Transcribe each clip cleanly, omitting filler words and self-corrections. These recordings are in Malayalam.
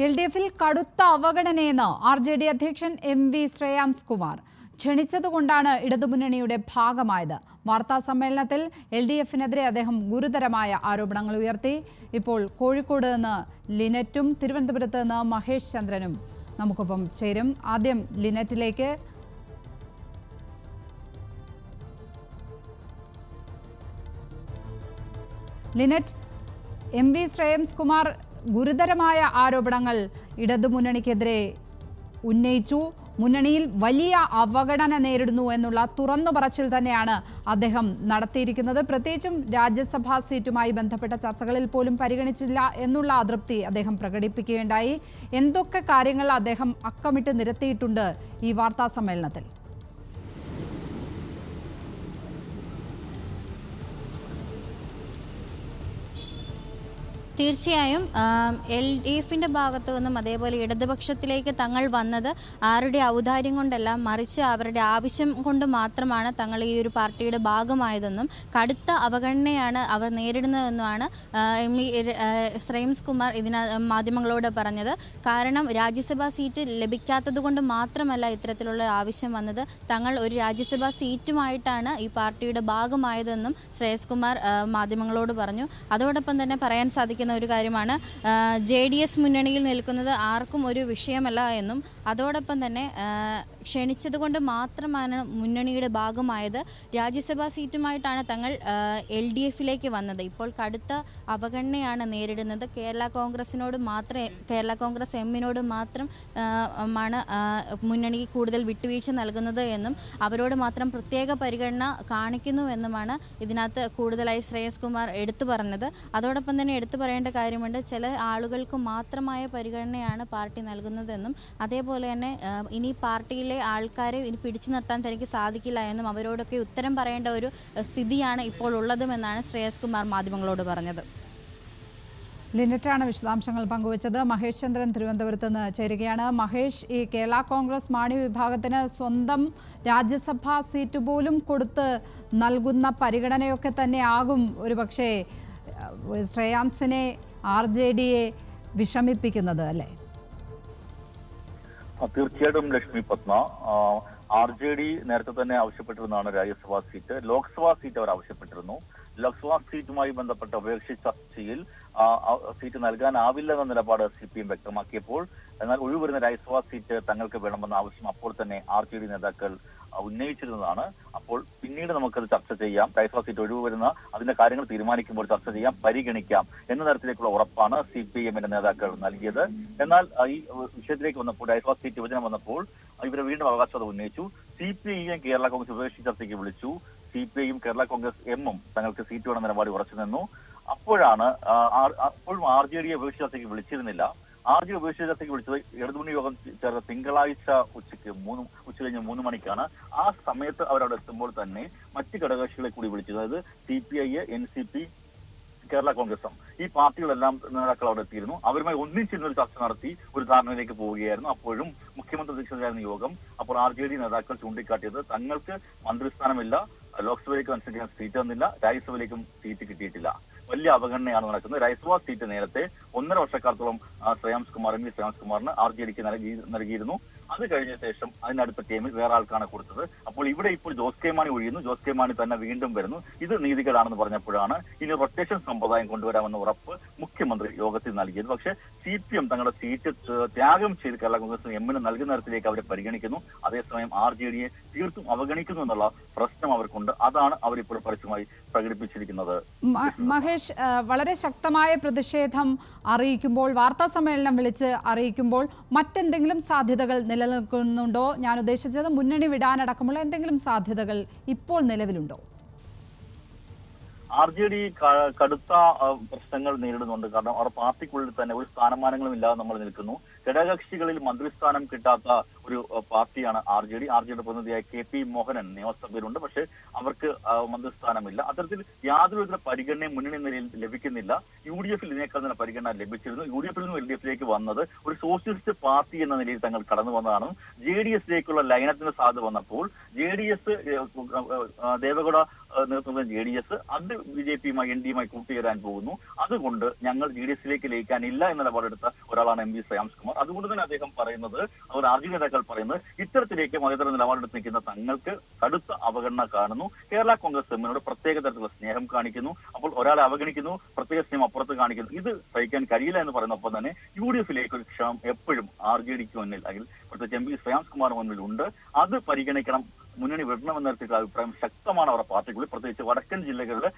LDFിൽ കടുത്ത അവഗണനയെന്ന് RJD അധ്യക്ഷൻ MV ശ്രേയാംസ് കുമാർ. ക്ഷണിച്ചതുകൊണ്ടാണ് ഇടതുമുന്നണിയുടെ ഭാഗമായത്. വാർത്താ സമ്മേളനത്തിൽ LDFിനെതിരെ അദ്ദേഹം ഗുരുതരമായ ആരോപണങ്ങൾ ഉയർത്തി. ഇപ്പോൾ കോഴിക്കോട് നിന്ന് ലിനറ്റും തിരുവനന്തപുരത്ത് നിന്ന് മഹേഷ് ചന്ദ്രനും നമുക്കൊപ്പം ചേരും. ആദ്യം ലിനറ്റിലേക്ക്. ലിനറ്റ്, MV ശ്രേയാംസ് കുമാർ ഗുരുതരമായ ആരോപണങ്ങൾ ഇടതുമുന്നണിക്കെതിരെ ഉന്നയിച്ചു. മുന്നണിയിൽ വലിയ അവഗണന നേരിടുന്നു എന്നുള്ള തുറന്നു പറച്ചിൽ തന്നെയാണ് അദ്ദേഹം നടത്തിയിരിക്കുന്നത്. പ്രത്യേകിച്ചും രാജ്യസഭാ സീറ്റുമായി ബന്ധപ്പെട്ട ചർച്ചകളിൽ പോലും പരിഗണിച്ചില്ല എന്നുള്ള അതൃപ്തി അദ്ദേഹം പ്രകടിപ്പിക്കുകയുണ്ടായി. എന്തൊക്കെ കാര്യങ്ങൾ അദ്ദേഹം അക്കമിട്ട് നിരത്തിയിട്ടുണ്ട് ഈ വാർത്താ സമ്മേളനത്തിൽ? തീർച്ചയായും LDFിൻ്റെ ഭാഗത്തു നിന്നും അതേപോലെ ഇടതുപക്ഷത്തിലേക്ക് തങ്ങൾ വന്നത് ആരുടെ ഔദാര്യം കൊണ്ടല്ല, മറിച്ച് അവരുടെ ആവശ്യം കൊണ്ട് മാത്രമാണ് തങ്ങൾ ഈ ഒരു പാർട്ടിയുടെ ഭാഗമായതെന്നും കടുത്ത അവഗണനയാണ് അവർ നേരിടുന്നതെന്നുമാണ് ശ്രേയാംസ് കുമാർ മാധ്യമങ്ങളോട് പറഞ്ഞത്. കാരണം രാജ്യസഭാ സീറ്റ് ലഭിക്കാത്തത് കൊണ്ട് മാത്രമല്ല ഇത്തരത്തിലുള്ള ആവശ്യം വന്നത്, തങ്ങൾ ഒരു രാജ്യസഭാ സീറ്റുമായിട്ടാണ് ഈ പാർട്ടിയുടെ ഭാഗമായതെന്നും ശ്രേയാംസ് കുമാർ മാധ്യമങ്ങളോട് പറഞ്ഞു. അതോടൊപ്പം തന്നെ പറയാൻ സാധിക്കും ഒരു കാര്യമാണ്, JDS മുന്നണിയിൽ നിൽക്കുന്നത് ആർക്കും ഒരു വിഷയമല്ല എന്നും അതോടൊപ്പം തന്നെ ക്ഷണിച്ചതുകൊണ്ട് മാത്രമാണ് മുന്നണിയുടെ ഭാഗമായത്. രാജ്യസഭാ സീറ്റുമായിട്ടാണ് തങ്ങൾ LDFിലേക്ക് വന്നത്. ഇപ്പോൾ കടുത്ത അവഗണനയാണ് നേരിടുന്നത്. കേരള കോൺഗ്രസ് എമ്മിനോട് മാത്രം ആണ് മുന്നണി കൂടുതൽ വിട്ടുവീഴ്ച നൽകുന്നത് എന്നും അവരോട് മാത്രം പ്രത്യേക പരിഗണന കാണിക്കുന്നുവെന്നുമാണ് ഇതിനകത്ത് കൂടുതലായി ശ്രേയാംസ് കുമാർ എടുത്തു പറഞ്ഞത്. അതോടൊപ്പം തന്നെ എടുത്തു പറയേണ്ട കാര്യമുണ്ട്, ചില ആളുകൾക്ക് മാത്രമായ പരിഗണനയാണ് പാർട്ടി നൽകുന്നതെന്നും അതേപോലെ തന്നെ ഇനി പാർട്ടിയിലെ ആൾക്കാരെ ഇനി പിടിച്ചു നിർത്താൻ തനിക്ക് സാധിക്കില്ല എന്നും അവരോടൊക്കെ ഉത്തരം പറയേണ്ട ഒരു സ്ഥിതിയാണ് ഇപ്പോൾ ഉള്ളതുമെന്നാണ് ശ്രേയാംസ് കുമാർ മാധ്യമങ്ങളോട് പറഞ്ഞത്. ലിനറ്റാണ് വിശദാംശങ്ങൾ പങ്കുവച്ചത്. മഹേഷ് ചന്ദ്രൻ തിരുവനന്തപുരത്ത് നിന്ന് ചേരുകയാണ്. മഹേഷ്, ഈ കേരള കോൺഗ്രസ് മാണി വിഭാഗത്തിന് സ്വന്തം രാജ്യസഭാ സീറ്റ് പോലും കൊടുത്ത് നൽകുന്ന പരിഗണനയൊക്കെ തന്നെ ആകും ഒരുപക്ഷേ ശ്രേയാംസിനെ RJDയെ വിഷമിപ്പിക്കുന്നത്, അല്ലേ? തീർച്ചയായിട്ടും ലക്ഷ്മി പത്മ, RJD നേരത്തെ തന്നെ ആവശ്യപ്പെട്ടിരുന്നതാണ് രാജ്യസഭാ സീറ്റ്. ലോക്സഭാ സീറ്റ് അവർ ആവശ്യപ്പെട്ടിരുന്നു. ലോക്സഭാ സീറ്റുമായി ബന്ധപ്പെട്ട ഉപേക്ഷിച്ച ചർച്ചയിൽ സീറ്റ് നൽകാനാവില്ലെന്ന നിലപാട് CPM വ്യക്തമാക്കിയപ്പോൾ, എന്നാൽ ഒഴിവരുന്ന രാജ്യസഭാ സീറ്റ് തങ്ങൾക്ക് വേണമെന്ന ആവശ്യം അപ്പോൾ തന്നെ RJD നേതാക്കൾ ഉന്നയിച്ചിരുന്നതാണ്. അപ്പോൾ പിന്നീട് നമുക്കത് ചർച്ച ചെയ്യാം, രാജ്യസഭാ സീറ്റ് ഒഴിവ് വരുന്ന അതിന്റെ കാര്യങ്ങൾ തീരുമാനിക്കുമ്പോൾ ചർച്ച ചെയ്യാം, പരിഗണിക്കാം എന്ന തരത്തിലേക്കുള്ള ഉറപ്പാണ് CPMന്റെ നേതാക്കൾ നൽകിയത്. എന്നാൽ ഈ വിഷയത്തിലേക്ക് വന്നപ്പോൾ, രാജ്യസഭാ സീറ്റ് വിഭജനം വന്നപ്പോൾ ഇവരെ വീണ്ടും അവകാശവാദം ഉന്നയിച്ചു. CPIയും കേരള കോൺഗ്രസ് ഉപേക്ഷിച്ച ചർച്ചയ്ക്ക് വിളിച്ചു. CPIയും കേരള കോൺഗ്രസ് എമ്മും തങ്ങൾക്ക് സീറ്റ് വേണം നിലപാട് ഉറച്ചു നിന്നു. അപ്പോഴും RJDയെ ഉപേക്ഷിച്ച ചർച്ചയ്ക്ക് വിളിച്ചിരുന്നില്ല. RJD ഉപേക്ഷിച്ച ചർച്ചയ്ക്ക് വിളിച്ചത് ഇടതുമുന്നണി യോഗം ചേർന്ന തിങ്കളാഴ്ച ഉച്ച കഴിഞ്ഞ് 3 മണിക്കാണ്. ആ സമയത്ത് അവരവിടെ എത്തുമ്പോൾ തന്നെ മറ്റ് ഘടകകക്ഷികളെ കൂടി വിളിച്ചത്, അതായത് CPI, NCP, കേരള കോൺഗ്രസും ഈ പാർട്ടികളെല്ലാം നേതാക്കൾ അവിടെ എത്തിയിരുന്നു. അവരുമായി ഒന്നിച്ചിരുന്ന ഒരു ചർച്ച നടത്തി ഒരു ധാരണയിലേക്ക് പോവുകയായിരുന്നു. അപ്പോഴും മുഖ്യമന്ത്രി അധ്യക്ഷതയായിരുന്ന യോഗം. അപ്പോൾ RJD നേതാക്കൾ ചൂണ്ടിക്കാട്ടിയത് തങ്ങൾക്ക് മന്ത്രിസ്ഥാനമില്ല, ലോക്സഭയിലേക്ക് അനുസരിക്കാൻ സീറ്റ് തന്നില്ല, രാജ്യസഭയിലേക്കും സീറ്റ് കിട്ടിയിട്ടില്ല, വലിയ അവഗണനയാണ് നടക്കുന്നത്. രാജ്യസഭാ സീറ്റ് നേരത്തെ 1.5 വർഷക്കാലത്തോളം ശ്രേയാംസ് കുമാറിന് RJDക്ക് നൽകിയിരുന്നു. അത് കഴിഞ്ഞ ശേഷം അതിനടുത്ത ടീമിൽ വേറെ ആൾക്കാണ് കൊടുത്തത്. അപ്പോൾ ഇവിടെ ഇപ്പോൾ ജോസ് കെ മാണി ഒഴിയുന്നു, ജോസ് കെ മാണി തന്നെ വീണ്ടും വരുന്നു. ഇത് നീതികേടാണെന്ന് പറഞ്ഞപ്പോഴാണ് ഇനി റൊട്ടേഷൻ സമ്പ്രദായം കൊണ്ടുവരാമെന്ന ഉറപ്പ് മുഖ്യമന്ത്രി യോഗത്തിൽ നൽകിയത്. പക്ഷേ CPM തങ്ങളുടെ സീറ്റ് ത്യാഗം ചെയ്ത് കേരള കോൺഗ്രസിന് എമ്മിന് നൽകുന്ന തരത്തിലേക്ക് അവരെ പരിഗണിക്കുന്നു. അതേസമയം RJDയെ തീർത്തും അവഗണിക്കുന്നു എന്നുള്ള പ്രശ്നം അവർക്കുണ്ട്. അതാണ് അവരിപ്പോൾ പരസ്യമായി പ്രകടിപ്പിച്ചിരിക്കുന്നത്. മഹേഷ്, വളരെ ശക്തമായ പ്രതിഷേധം അറിയിക്കുമ്പോൾ, വാർത്താ സമ്മേളനം വിളിച്ച് അറിയിക്കുമ്പോൾ മറ്റെന്തെങ്കിലും സാധ്യതകൾ നിലനിൽക്കുന്നുണ്ടോ? ഞാൻ ഉദ്ദേശിച്ചത് മുന്നണി വിടാനടക്കമുള്ള എന്തെങ്കിലും സാധ്യതകൾ ഇപ്പോൾ നിലവിലുണ്ടോ? RJD കടുത്ത പ്രശ്നങ്ങൾ നേരിടുന്നുണ്ട്. കാരണം അവർ പാർട്ടിക്കുള്ളിൽ തന്നെ ഒരു സ്ഥാനമാനങ്ങളും ഇല്ലാതെ നമ്മൾ നിൽക്കുന്നു. ഘടകകക്ഷികളിൽ മന്ത്രിസ്ഥാനം കിട്ടാത്ത ഒരു പാർട്ടിയാണ് RJD പ്രതിനിധിയായ KP മോഹനൻ നിയമസഭയിലുണ്ട്. പക്ഷേ അവർക്ക് മന്ത്രിസ്ഥാനമില്ല. അത്തരത്തിൽ യാതൊരു വിധ പരിഗണനയും മുന്നണി നിലയിൽ ലഭിക്കുന്നില്ല. UDFിൽ ഇതിനേക്കാൾ തന്നെ പരിഗണന ലഭിച്ചിരുന്നു. UDFിൽ നിന്നും LDFിലേക്ക് വന്നത് ഒരു സോഷ്യലിസ്റ്റ് പാർട്ടി എന്ന നിലയിൽ തങ്ങൾ കടന്നു വന്നതാണ്. JDSിലേക്കുള്ള ലയനത്തിന് സാധ്യത വന്നപ്പോൾ JDS ദേവഗൌഡ നേതൃത്വം JDS അത് BJP-യുമായി NDA-യുമായി കൂട്ടുചേരാൻ പോകുന്നു. അതുകൊണ്ട് ഞങ്ങൾ GDS-ലേക്ക് ലയിക്കാനില്ല എന്ന നിലപാടെടുത്ത ഒരാളാണ് MV ശ്രേയാംസ് കുമാർ. അതുകൊണ്ട് തന്നെ അദ്ദേഹം പറയുന്നത്, അവർ RJD നേതാക്കൾ പറയുന്നത്, ഇത്തരത്തിലേക്ക് മതേതര നിലപാടെടുത്ത് നിൽക്കുന്ന തങ്ങൾക്ക് കടുത്ത അവഗണന കാണുന്നു. കേരള കോൺഗ്രസ് എമ്മിനോട് പ്രത്യേക തരത്തിലുള്ള സ്നേഹം കാണിക്കുന്നു. അപ്പോൾ ഒരാളെ അവഗണിക്കുന്നു, പ്രത്യേക സ്നേഹം അപ്പുറത്ത് കാണിക്കുന്നു. ഇത് സഹിക്കാൻ കഴിയില്ല എന്ന് പറയുന്നൊപ്പം തന്നെ UDF-ലേക്ക് ഒരു ക്ഷണം എപ്പോഴും RJD-ക്ക് മുന്നിൽ, അല്ലെങ്കിൽ പ്രത്യേകിച്ച് MV ശ്രേയാംസ് കുമാറിന് മുന്നിൽ ഉണ്ട്. അത് പരിഗണിക്കണം, മുന്നണി വിടണമെന്ന തരത്തിലുള്ള അഭിപ്രായം ശക്തമാണ് അവരുടെ പാർട്ടിക്കുള്ളിൽ. പ്രത്യേകിച്ച് വടക്കൻ ജില്ലകളിലെ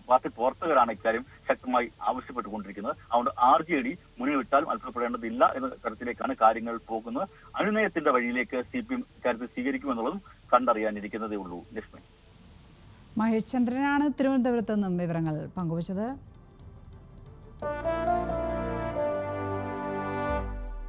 പാർട്ടി പ്രവർത്തകരാണ് ഇക്കാര്യം ശക്തമായി ആവശ്യപ്പെട്ടുകൊണ്ടിരിക്കുന്നത്. അതുകൊണ്ട് RJD മുന്നണി വിട്ടാലും അത്ഭുതപ്പെടേണ്ടതില്ല എന്ന തരത്തിലേക്കാണ് കാര്യങ്ങൾ പോകുന്നത്. അനുനയത്തിന്റെ വഴിയിലേക്ക് CPM ഇക്കാര്യത്തിൽ സ്വീകരിക്കുമെന്നുള്ളതും കണ്ടറിയാനിരിക്കുന്നതേ ഉള്ളൂ. ലക്ഷ്മി. മഹേഷ് ചന്ദ്രനാണ് തിരുവനന്തപുരത്ത് നിന്നും വിവരങ്ങൾ പങ്കുവച്ചത്.